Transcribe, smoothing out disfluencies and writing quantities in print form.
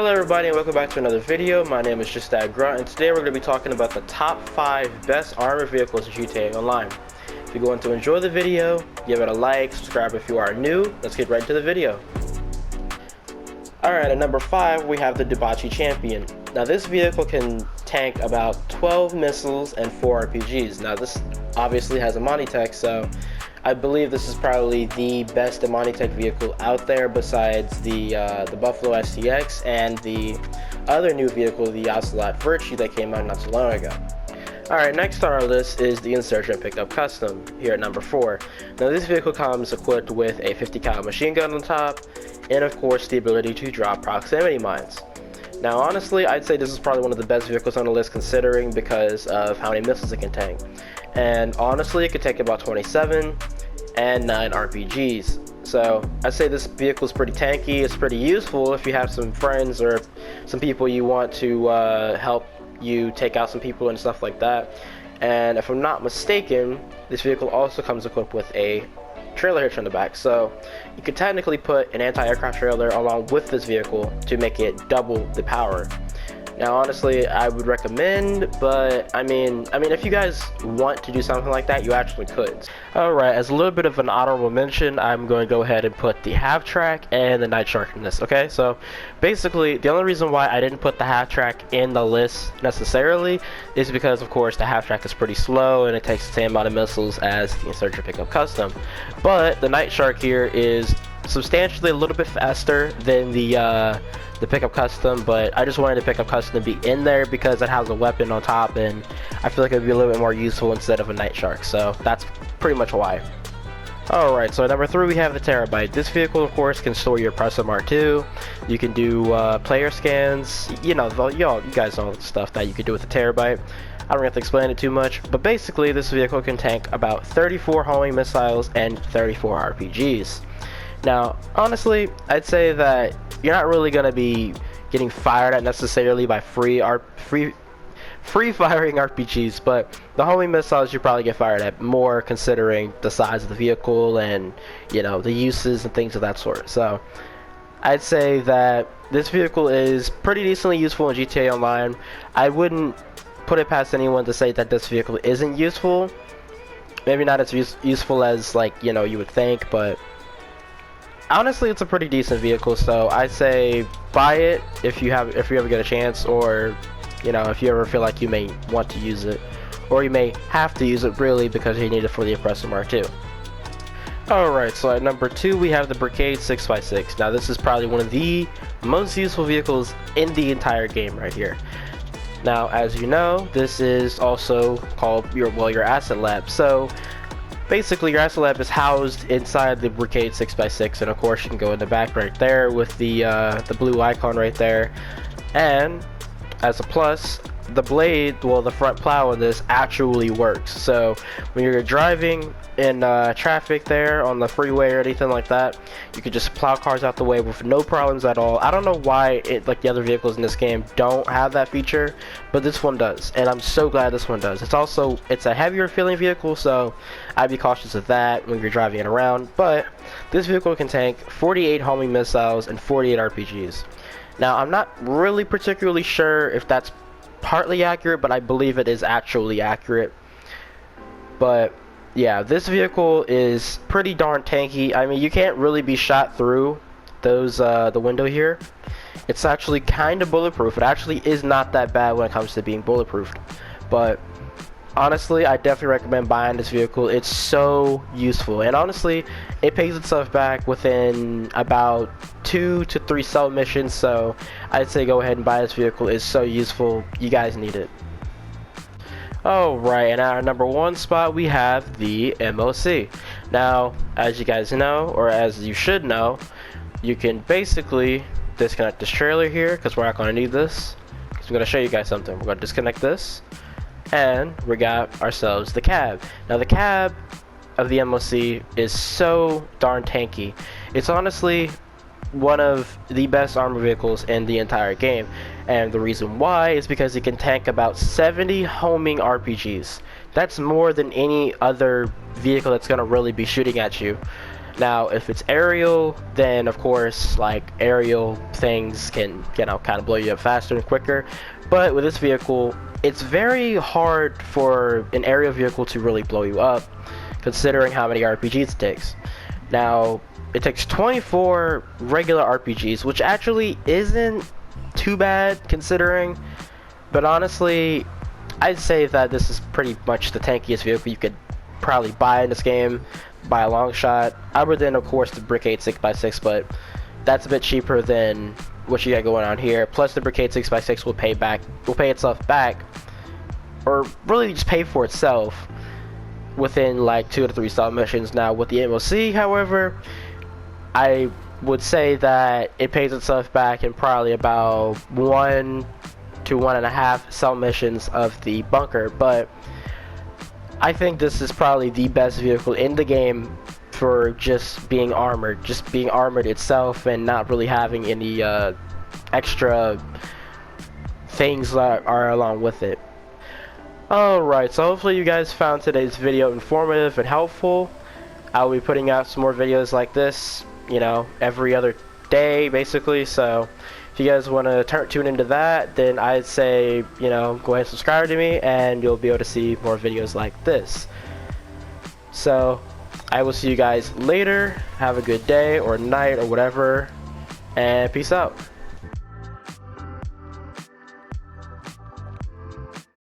Hello everybody and welcome back to another video. My name is gtaonline and today we're going to be talking about the top 5 best armored vehicles in GTA Online. If you're going to enjoy the video, give it a like, subscribe if you are new. Let's get right into the video. Alright, at number 5 we have the Debauchee Champion. Now this vehicle can tank about 12 missiles and 4 RPGs. Now this obviously has a Monitech, so I believe this is probably the best Monitech vehicle out there besides the Buffalo STX and the other new vehicle, the Ocelot Virtue, that came out not too long ago. Alright, next on our list is the Insurgent Pickup Custom, here at number 4. Now this vehicle comes equipped with a 50 cal machine gun on top, and of course the ability to drop proximity mines. Now honestly, I'd say this is probably one of the best vehicles on the list considering because of how many missiles it can tank. And honestly, it could take about 27 and 9 RPGs. So I'd say this vehicle is pretty tanky. It's pretty useful if you have some friends or some people you want to help you take out some people and stuff like that. And if I'm not mistaken, this vehicle also comes equipped with a trailer hitch on the back, so you could technically put an anti-aircraft trailer along with this vehicle to make it double the power. Now honestly, I would recommend, but I mean if you guys want to do something like that, you actually could. Alright, as a little bit of an honorable mention, I'm going to go ahead and put the half track and the night shark in this. Okay, so basically the only reason why I didn't put the half track in the list necessarily is because of course the half track is pretty slow and it takes the same amount of missiles as the Insurgent Pickup Custom, but the night shark here is substantially a little bit faster than the Pickup Custom, but I just wanted the Pickup Custom to be in there because it has a weapon on top and I feel like it would be a little bit more useful instead of a night shark, so that's pretty much why. Alright, so at number 3 we have the Terabyte. This vehicle of course can store your Press MR2, you can do player scans, you guys know the stuff that you can do with the Terabyte. I don't have to explain it too much, but basically this vehicle can tank about 34 homing missiles and 34 RPGs. Now, honestly, I'd say that you're not really going to be getting fired at necessarily by free firing RPGs, but the homing missiles you probably get fired at more considering the size of the vehicle and, the uses and things of that sort. So, I'd say that this vehicle is pretty decently useful in GTA Online. I wouldn't put it past anyone to say that this vehicle isn't useful. Maybe not as useful as, you would think, but honestly, it's a pretty decent vehicle, so I'd say buy it if you ever get a chance, or if you ever feel like you may want to use it, or you may have to use it really because you need it for the Press MR2. Alright, so at number 2 we have the Brickade 6x6. Now this is probably one of the most useful vehicles in the entire game right here. Now as you know, this is also called your asset lab. So basically, your asset lab is housed inside the Brickade 6x6, and of course you can go in the back right there with the blue icon right there. And as a plus, the blade, the front plow in this actually works. So when you're driving in traffic there on the freeway or anything like that, you can just plow cars out the way with no problems at all. I don't know why the other vehicles in this game don't have that feature, but this one does, and I'm so glad this one does. It's a heavier feeling vehicle, so I'd be cautious of that when you're driving it around, but this vehicle can tank 48 homing missiles and 48 RPGs. Now I'm not really particularly sure if that's partly accurate, but I believe it is actually accurate. But yeah, this vehicle is pretty darn tanky. I mean, you can't really be shot through those the window here. It's actually kind of bulletproof. It actually is not that bad when it comes to being bulletproofed, but honestly, I definitely recommend buying this vehicle. It's so useful, and honestly, it pays itself back within about 2 to 3 sub missions, so I'd say go ahead and buy this vehicle. It's so useful. You guys need it. Alright, and at our number 1 spot we have the MOC. Now, as you guys know, or as you should know, you can basically disconnect this trailer here, because we're not going to need this, because I'm going to show you guys something. We're going to disconnect this, and we got ourselves the cab. Now the cab of the MOC is so darn tanky. It's honestly one of the best armored vehicles in the entire game, and the reason why is because it can tank about 70 homing RPGs. That's more than any other vehicle that's going to really be shooting at you. Now, if it's aerial, then of course, like, aerial things can, you know, kind of blow you up faster and quicker. But with this vehicle, it's very hard for an aerial vehicle to really blow you up, considering how many RPGs it takes. Now, it takes 24 regular RPGs, which actually isn't too bad considering, but honestly, I'd say that this is pretty much the tankiest vehicle you could probably buy in this game by a long shot, other than of course the Brickade 6x6, but that's a bit cheaper than what you got going on here. Plus the Brickade 6x6 will pay itself back, or really just pay for itself within like 2 to 3 star missions. Now with the MOC, however, I would say that it pays itself back in probably about 1 to 1.5 cell missions of the bunker, but I think this is probably the best vehicle in the game for just being armored itself and not really having any extra things that are along with it. Alright, so hopefully you guys found today's video informative and helpful. I'll be putting out some more videos like this, you know, every other day basically, so if you guys want to tune into that, then I'd say, you know, go ahead and subscribe to me and you'll be able to see more videos like this. So I will see you guys later. Have a good day or night or whatever, and peace out.